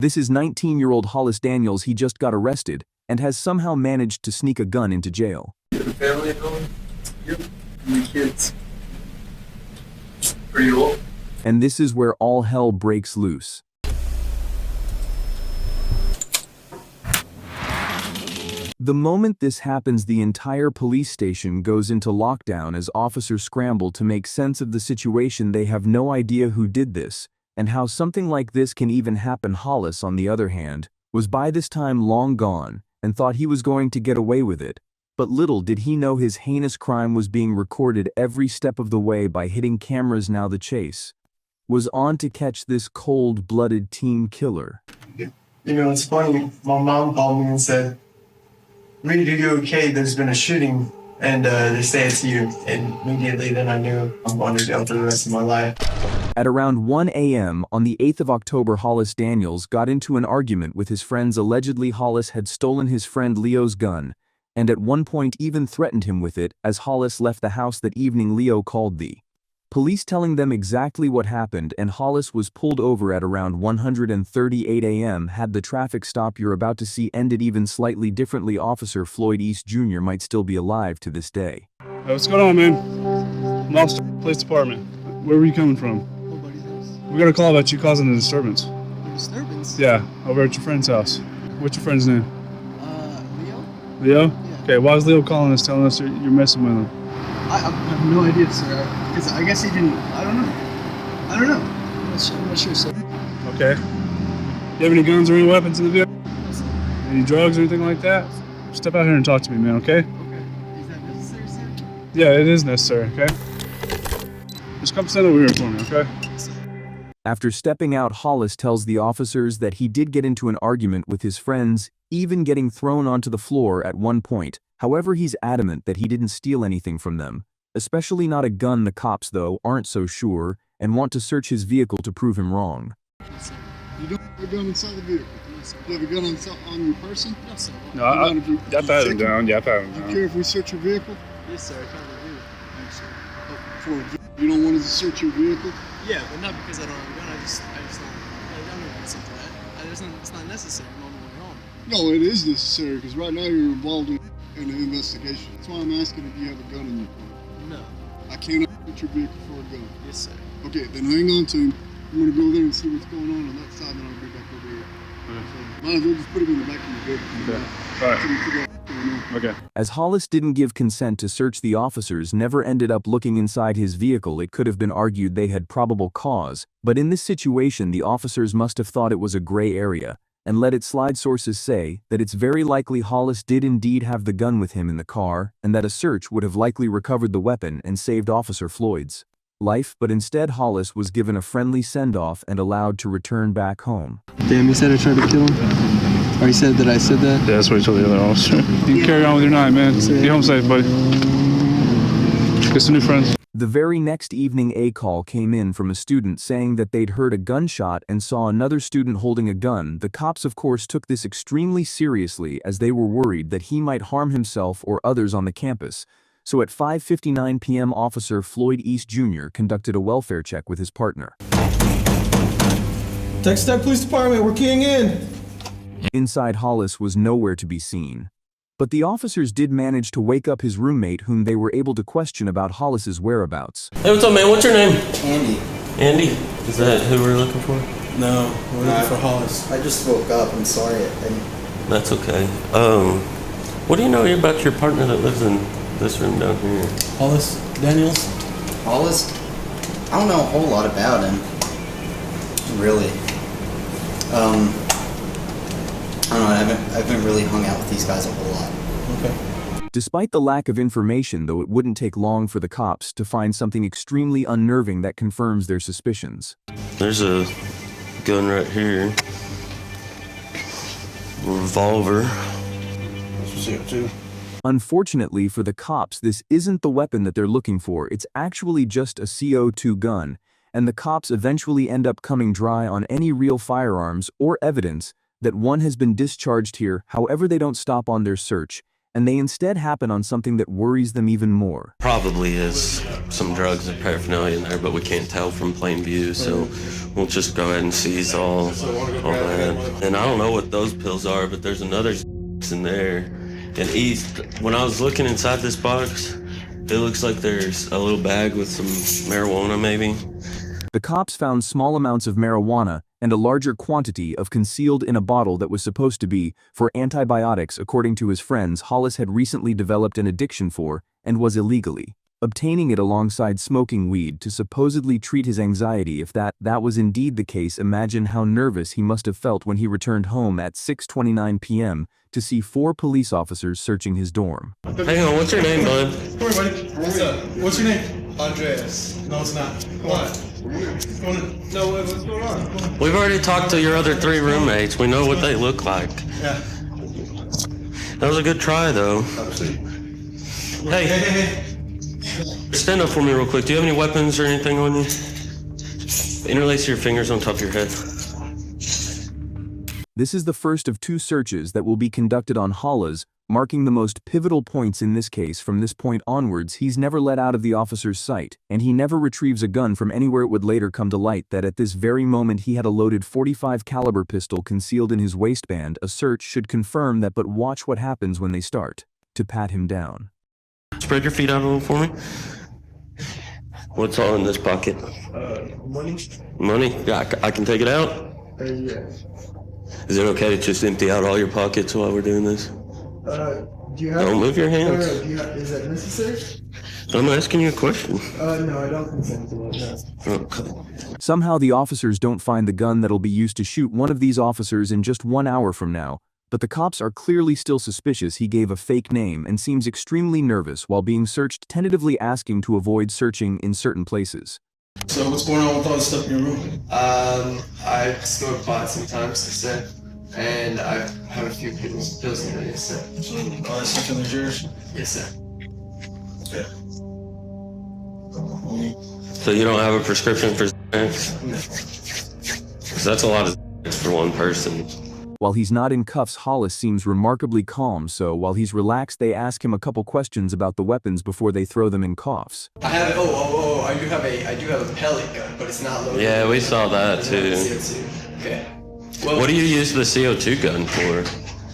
This is 19-year-old Hollis Daniels. He just got arrested and has somehow managed to sneak a gun into jail. You have a family at home? Yep. Any kids? Pretty old? And this is where all hell breaks loose. The moment this happens, the entire police station goes into lockdown as officers scramble to make sense of the situation. They have no idea who did this, and how something like this can even happen. Hollis, on the other hand, was by this time long gone, and thought he was going to get away with it. But little did he know his heinous crime was being recorded every step of the way by hidden cameras. Now the chase was on to catch this cold-blooded teen killer. You know, it's funny, my mom called me and said, "Reed, are you okay? There's been a shooting, and they say it's you." And immediately then I knew I'm going to jail for the rest of my life. At around 1 a.m. on the 8th of October, Hollis Daniels got into an argument with his friends. Allegedly, Hollis had stolen his friend Leo's gun, and at one point even threatened him with it. As Hollis left the house that evening, Leo called the police, telling them exactly what happened, and Hollis was pulled over at around 1:38 a.m. Had the traffic stop you're about to see ended even slightly differently, Officer Floyd East Jr. might still be alive to this day. Hey, what's going on, man? Monster Police Department. Where were you coming from? Nobody's house. We got a call about you causing a disturbance. A disturbance? Yeah, over at your friend's house. What's your friend's name? Leo? Leo? Yeah. Okay, why is Leo calling us, telling us you're messing with him? I have no idea, sir. Because I guess he didn't. I don't know. I'm not sure, sir. Okay. You have any guns or any weapons in the vehicle? No, sir. Any drugs or anything like that? Step out here and talk to me, man, okay? Okay. Is that necessary, sir? Yeah, it is necessary, okay? Just come stand over here for me, okay? After stepping out, Hollis tells the officers that he did get into an argument with his friends, even getting thrown onto the floor at one point. However, he's adamant that he didn't steal anything from them, especially not a gun. The cops, though, aren't so sure and want to search his vehicle to prove him wrong. You don't have a gun inside the vehicle? No, sir. You have a gun on your person? No, sir. No, I pat him down. Yeah, I pat him Do you down. care if we search your vehicle? Yes, sir. I probably do. For you don't want us to search your vehicle? Yeah, but not because I don't have a gun. I just don't. I don't know something like that. It's not necessary. I'm on my way home. No, it is necessary because right now you're involved in an investigation. That's why I'm asking if you have a gun in your car. No. I cannot search your vehicle for a gun. Yes, sir. Okay, then hang on to him. I'm gonna go there and see what's going on that side, and I'll be back over here. So, might as well just put him in the back of the vehicle. Okay. All right. So we figure out what's going on. Okay. As Hollis didn't give consent to search, the officers never ended up looking inside his vehicle. It could have been argued they had probable cause, but in this situation the officers must have thought it was a gray area and let it slide. Sources say that it's very likely Hollis did indeed have the gun with him in the car, and that a search would have likely recovered the weapon and saved Officer Floyd's life, but instead Hollis was given a friendly send-off and allowed to return back home. Damn, you said I tried to kill him? Or you said that I said that? Yeah, that's what he told the other officer. You can carry on with your night, man. Get home safe, buddy. Get some new friends. The very next evening, a call came in from a student saying that they'd heard a gunshot and saw another student holding a gun. The cops, of course, took this extremely seriously as they were worried that he might harm himself or others on the campus. So at 5:59 p.m., Officer Floyd East Jr. conducted a welfare check with his partner. Texas Tech Police Department, we're keying in. Inside, Hollis was nowhere to be seen. But the officers did manage to wake up his roommate, whom they were able to question about Hollis's whereabouts. Hey, what's up, man? What's your name? Andy. Andy? Is that who we're looking for? No, we're looking for Hollis. I just woke up. I'm sorry. That's okay. What do you know about your partner that lives in this room down here? Hollis Daniels? Hollis? I don't know a whole lot about him. Really. I don't know. I haven't really hung out with these guys a whole lot. Okay. Despite the lack of information, though, it wouldn't take long for the cops to find something extremely unnerving that confirms their suspicions. There's a gun right here. Revolver. CO2. Unfortunately for the cops, this isn't the weapon that they're looking for. It's actually just a CO2 gun, and the cops eventually end up coming dry on any real firearms or evidence that one has been discharged here. However, they don't stop on their search, and they instead happen on something that worries them even more. Probably is some drugs and paraphernalia in there, but we can't tell from plain view, so we'll just go ahead and seize all that. And I don't know what those pills are, but there's another in there. And when I was looking inside this box, it looks like there's a little bag with some marijuana maybe. The cops found small amounts of marijuana and a larger quantity of concealed in a bottle that was supposed to be for antibiotics. According to his friends, Hollis had recently developed an addiction for and was illegally obtaining it alongside smoking weed to supposedly treat his anxiety. If that was indeed the case, imagine how nervous he must have felt when he returned home at 6:29 p.m. to see 4 police officers searching his dorm. Hang on, what's your name, bud? Come here, buddy. What's up? What's your name? Andreas. No, it's not. Come on. What's going on? No, what's going on? Come on. We've already talked to your other 3 roommates. We know what they look like. Yeah. That was a good try, though. Hey, stand up for me real quick. Do you have any weapons or anything on you? Interlace your fingers on top of your head. This is the first of 2 searches that will be conducted on Hollis, marking the most pivotal points in this case. From this point onwards, he's never let out of the officer's sight, and he never retrieves a gun from anywhere. It would later come to light that at this very moment he had a loaded .45 caliber pistol concealed in his waistband. A search should confirm that, but watch what happens when they start to pat him down. Spread your feet out a little for me. What's all in this pocket? Money? Money? Yeah, I can take it out. Yeah. Is it okay to just empty out all your pockets while we're doing this? Do you have? Don't move your hands. No, do you have, is that necessary? I'm asking you a question. No, I don't consent to it. No. Okay. Somehow the officers don't find the gun that'll be used to shoot one of these officers in just 1 hour from now, but the cops are clearly still suspicious. He gave a fake name and seems extremely nervous while being searched, tentatively asking to avoid searching in certain places. So what's going on with all this stuff in your room? I smoke pot sometimes, I said, and I have a few pills in there, yes, sir. All that stuff in there's yours? Yes, sir. Okay. So you don't have a prescription for Xanax? No. 'Cause that's a lot of Xanax for one person. While he's not in cuffs, Hollis seems remarkably calm, so while he's relaxed, they ask him a couple questions about the weapons before they throw them in cuffs. I have I do have a pellet gun, but it's not loaded. Yeah, we saw that It's not too. CO2. Okay. Well, What do you use the CO2 gun for?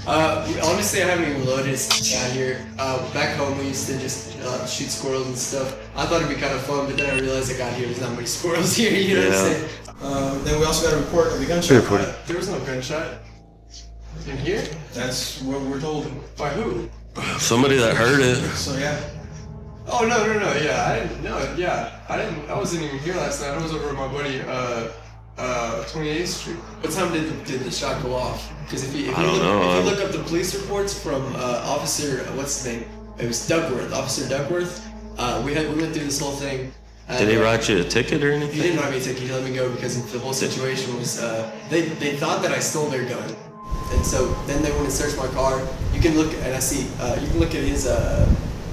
honestly, I haven't even loaded it down here. Back home, we used to just shoot squirrels and stuff. I thought it'd be kind of fun, but then I realized I got here, there's not many squirrels here, you know what I'm saying? Then we also got a report of a gunshot. There was no gunshot. In here? That's what we're told. By who? Somebody that heard it. So yeah. Oh, no, yeah, I wasn't even here last night. I was over at my buddy, 28th Street. What time did the shot go off? Because if you look up the police reports from Officer, what's his name? It was Duckworth, Officer Duckworth. We went through this whole thing. Did he write you a ticket or He anything? didn't write me a ticket. He let me go because the whole situation was they thought that I stole their gun, and so then they went and searched my car. You can look and I see you can look at his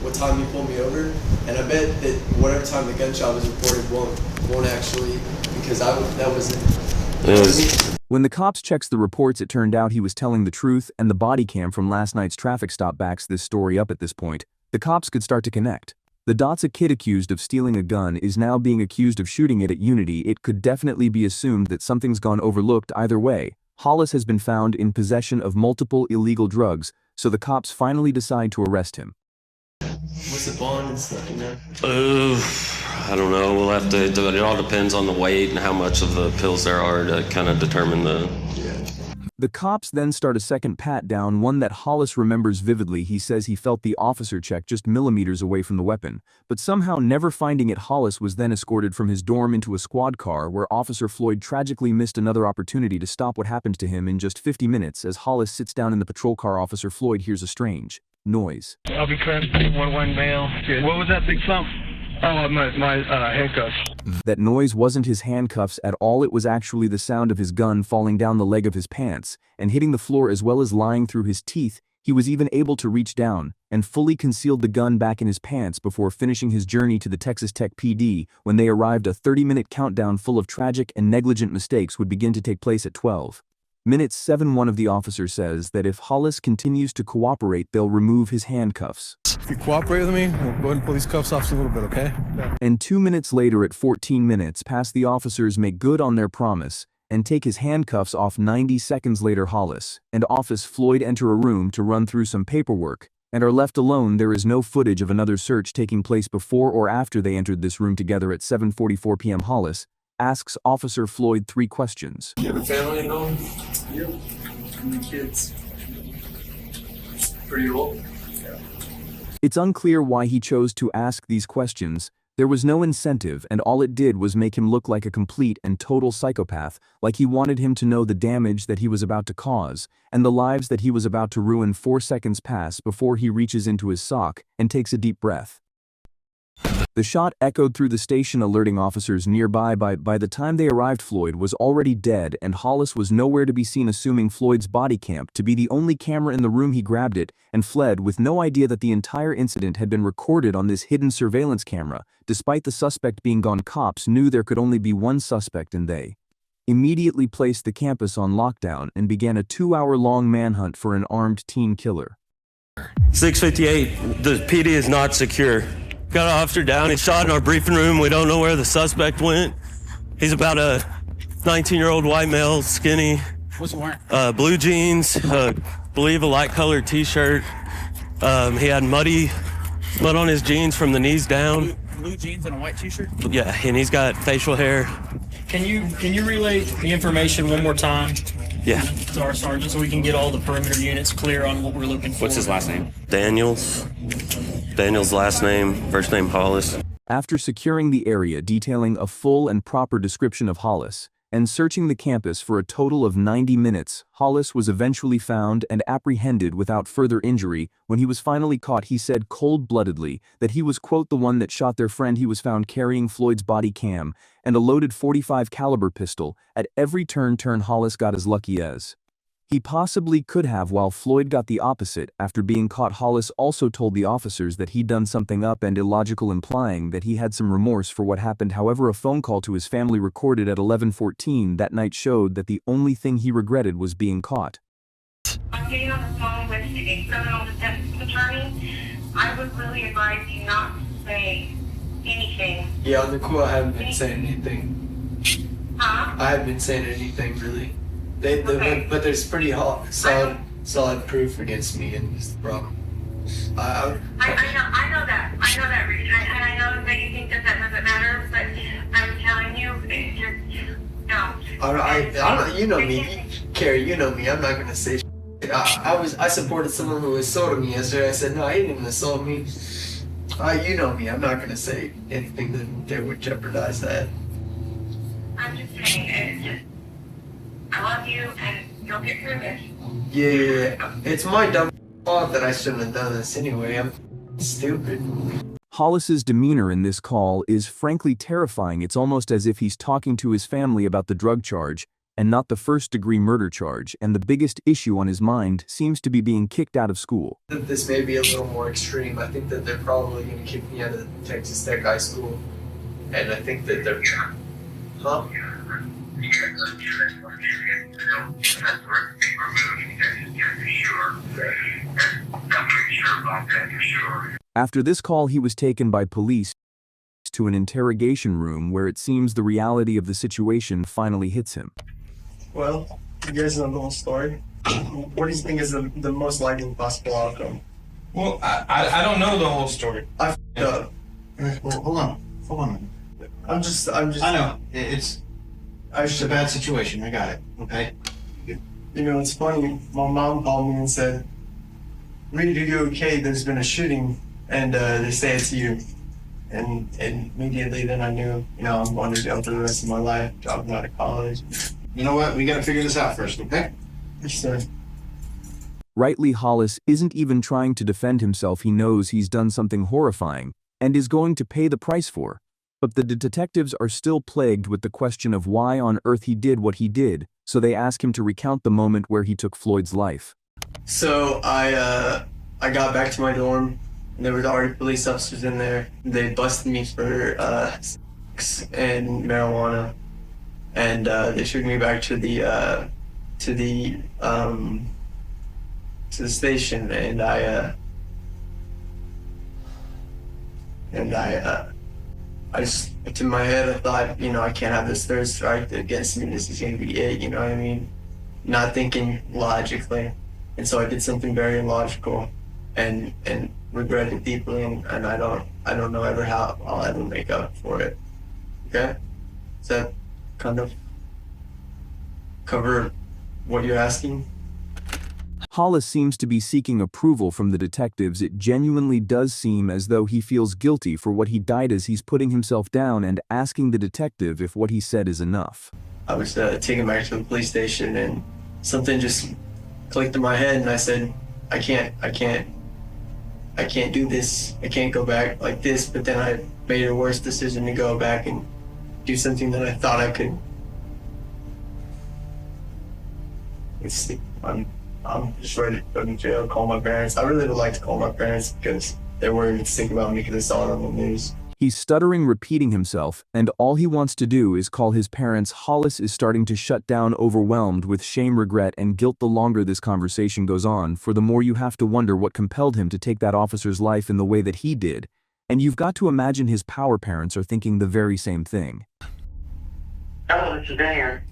what time he pulled me over, and I bet that whatever time the gunshot was reported won't actually, because that wasn't. When the cops checks the reports, it turned out he was telling the truth, and the body cam from last night's traffic stop backs this story up. At this point, the cops could start to connect the dots. A kid accused of stealing a gun is now being accused of shooting it at Unity. It could definitely be assumed that something's gone overlooked. Either way, Hollis has been found in possession of multiple illegal drugs, so the cops finally decide to arrest him. What's the bond and stuff, you know? I don't know. We'll have to. It all depends on the weight and how much of the pills there are to kind of determine the. The cops then start a second pat down, one that Hollis remembers vividly. He says he felt the officer check just millimeters away from the weapon, but somehow never finding it. Hollis was then escorted from his dorm into a squad car where Officer Floyd tragically missed another opportunity to stop what happened to him in just 50 minutes. As Hollis sits down in the patrol car, Officer Floyd hears a strange noise. I'll be transmitting 1-1 mail. What was that big thump? Oh, my handcuffs. That noise wasn't his handcuffs at all. It was actually the sound of his gun falling down the leg of his pants and hitting the floor, as well as lying through his teeth. He was even able to reach down and fully concealed the gun back in his pants before finishing his journey to the Texas Tech PD. When they arrived, a 30-minute countdown full of tragic and negligent mistakes would begin to take place at 12. Minute 7, one of the officers says that if Hollis continues to cooperate, they'll remove his handcuffs. If you cooperate with me, we'll go ahead and pull these cuffs off a little bit, okay? And 2 minutes later, at 14 minutes past, the officers make good on their promise and take his handcuffs off. 90 seconds later, Hollis and Officer Floyd enter a room to run through some paperwork and are left alone. There is no footage of another search taking place before or after they entered this room together. At 7:44 p.m., Hollis asks Officer Floyd 3 questions. You have a family at home? Yep. How many kids? Pretty old. It's unclear why he chose to ask these questions. There was no incentive, and all it did was make him look like a complete and total psychopath, like he wanted him to know the damage that he was about to cause, and the lives that he was about to ruin. 4 seconds pass before he reaches into his sock and takes a deep breath. The shot echoed through the station, alerting officers nearby. By the time they arrived, Floyd was already dead, and Hollis was nowhere to be seen. Assuming Floyd's Bodycam to be the only camera in the room, he grabbed it and fled with no idea that the entire incident had been recorded on this hidden surveillance camera. Despite the suspect being gone, cops knew there could only be one suspect, and they immediately placed the campus on lockdown and began a 2-hour-long manhunt for an armed teen killer. 658, the PD is not secure. Got an officer down. He's shot in our briefing room. We don't know where the suspect went. He's about a 19-year-old white male, skinny. What's he wearing? Blue jeans, believe a light-colored T-shirt. He had mud on his jeans from the knees down. Blue jeans and a white T-shirt? Yeah, and he's got facial hair. Can you relay the information one more time Yeah. to our sergeant so we can get all the perimeter units clear on what we're looking for? What's his last name? Daniels. Daniels' last name, first name Hollis. After securing the area, detailing a full and proper description of Hollis, and searching the campus for a total of 90 minutes, Hollis was eventually found and apprehended without further injury. When he was finally caught, he said cold-bloodedly that he was, quote, the one that shot their friend. He was found carrying Floyd's body cam and a loaded .45 caliber pistol. At every turn, Hollis got as lucky as he possibly could have, while Floyd got the opposite. After being caught, Hollis also told the officers that he'd done something up and illogical, implying that he had some remorse for what happened. However, a phone call to his family recorded at 11:14 that night showed that the only thing he regretted was being caught. I'm getting on the phone with a criminal defense attorney. I would really advise you not to say anything. Yeah, on the cool, I haven't been saying anything. Huh? I haven't been saying anything, really. Okay. But there's pretty solid proof against me, and it's the problem. I know that, Reed, and I know that you think that doesn't matter, but I'm telling you, no. I don't, you know me, Carrie, you know me, I'm not gonna say I supported someone who assaulted me yesterday. I said, no, he didn't assault me. You know me, I'm not gonna say anything that would jeopardize that. I'm just saying, I love you, and you'll get through this. Yeah, it's my dumb fault that I shouldn't have done this anyway. I'm stupid. Hollis's demeanor in this call is frankly terrifying. It's almost as if he's talking to his family about the drug charge and not the first-degree murder charge, and the biggest issue on his mind seems to be being kicked out of school. This may be a little more extreme. I think that they're probably going to kick me out of Texas Tech High School, and I think that they're... Huh? After this call, he was taken by police to an interrogation room where it seems the reality of the situation finally hits him. Well, you guys know the whole story. What do you think is the most likely possible outcome? Well, I don't know the whole story. I f***ed up. Well, hold on. I'm just. I know it's a bad situation. I got it. Okay. You know, it's funny. My mom called me and said, "Reed, are you okay? There's been a shooting, and they say it's you." And immediately then I knew, I'm going to jail for the rest of my life, dropping out of college. You know what? We got to figure this out first, okay? Yes, sir. Rightly, Hollis isn't even trying to defend himself. He knows he's done something horrifying and is going to pay the price for. But the detectives are still plagued with the question of why on earth he did what he did, so they ask him to recount the moment where he took Floyd's life. So I got back to my dorm. There were already police officers in there. They busted me for sex and marijuana, and they took me back to the to the station, and I just, in my head, I thought, you know, I can't have this third strike against me. This is gonna be it. You know what I mean? Not thinking logically, and so I did something very illogical, and regret it deeply, and I don't know ever how I'll ever make up for it. Okay, does that kind of cover what you're asking? Hollis seems to be seeking approval from the detectives. It genuinely does seem as though he feels guilty for what he did, as he's putting himself down and asking the detective if what he said is enough. I was taken back to the police station, and something just clicked in my head, and I said, I can't do this. I can't go back like this. But then I made a worse decision to go back and do something that I thought I could. I'm just ready to go to jail, call my parents. I really would like to call my parents because they're worried and sick about me because I saw it on the news. He's stuttering, repeating himself, and all he wants to do is call his parents. Hollis is starting to shut down, overwhelmed with shame, regret, and guilt. The longer this conversation goes on, for the more you have to wonder what compelled him to take that officer's life in the way that he did. And you've got to imagine his power parents are thinking the very same thing. Hello, it's Dan.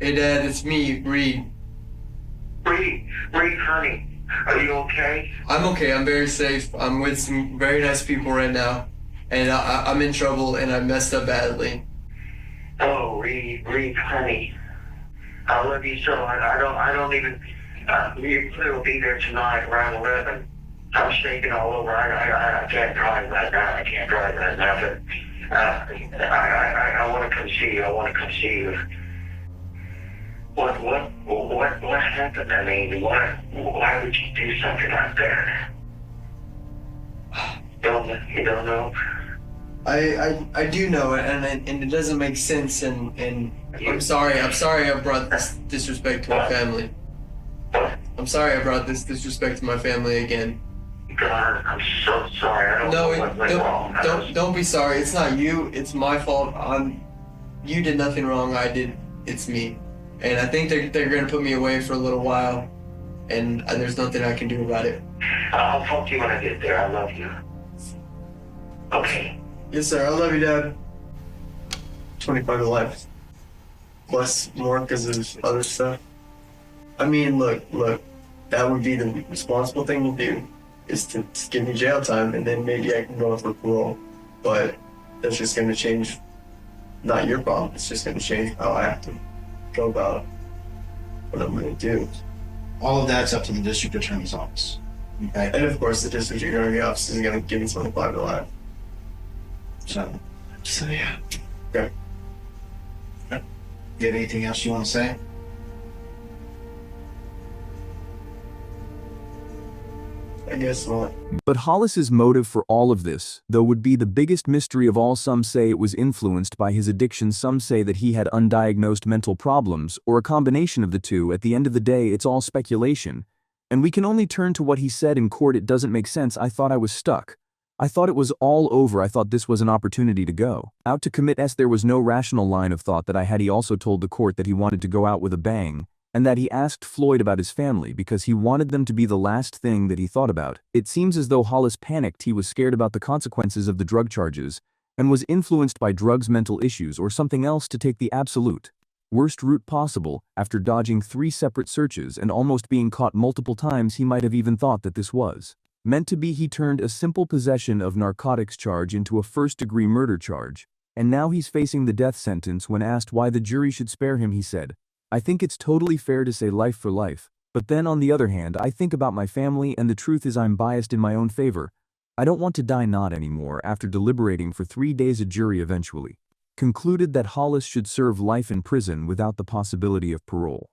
Hey, Dad, it's me, Reed. Reed, honey, are you okay? I'm okay. I'm very safe. I'm with some very nice people right now, and I'm in trouble, and I messed up badly. Oh, Reed, honey, I love you so much. I don't even. You'll be there tonight around 11. I'm shaking all over. I can't drive right now. But I want to come see you. What happened? I mean, why would you do something like that? You don't know? I do know it, and it doesn't make sense, and I'm sorry I brought this disrespect to my family. I'm sorry I brought this disrespect to my family again. God, I'm so sorry. I don't know what went wrong. Don't be sorry. It's not you. It's my fault. You did nothing wrong. I did. It's me. And I think they're gonna put me away for a little while, and there's nothing I can do about it. I'll talk to you when I get there. I love you. Okay. Yes, sir. I love you, Dad. 25 to life. Plus more because of other stuff. I mean, look. That would be the responsible thing to do, is to give me jail time, and then maybe I can go for parole. But that's just gonna change. Not your problem. It's just gonna change how I have to go about what I'm going to do. All of that's up to the district attorney's office. Okay. And of course, the district attorney's office is going to give me 25 to life. So yeah. Okay. You have anything else you want to say? I guess not. But Hollis's motive for all of this, though, would be the biggest mystery of all. Some say it was influenced by his addiction. Some say that he had undiagnosed mental problems, or a combination of the two. At the end of the day, it's all speculation. And we can only turn to what he said in court. It doesn't make sense. I thought I was stuck. I thought it was all over. I thought this was an opportunity to go out to commit. There was no rational line of thought that I had. He also told the court that he wanted to go out with a bang, and that he asked Floyd about his family because he wanted them to be the last thing that he thought about. It seems as though Hollis panicked. He was scared about the consequences of the drug charges, and was influenced by drugs, mental issues, or something else to take the absolute worst route possible. After dodging 3 separate searches and almost being caught multiple times, he might have even thought that this was meant to be. He turned a simple possession of narcotics charge into a first-degree murder charge, and now he's facing the death sentence. When asked why the jury should spare him, he said, "I think it's totally fair to say life for life, but then on the other hand, I think about my family, and the truth is I'm biased in my own favor. I don't want to die not anymore." After deliberating for 3 days, a jury eventually concluded that Hollis should serve life in prison without the possibility of parole.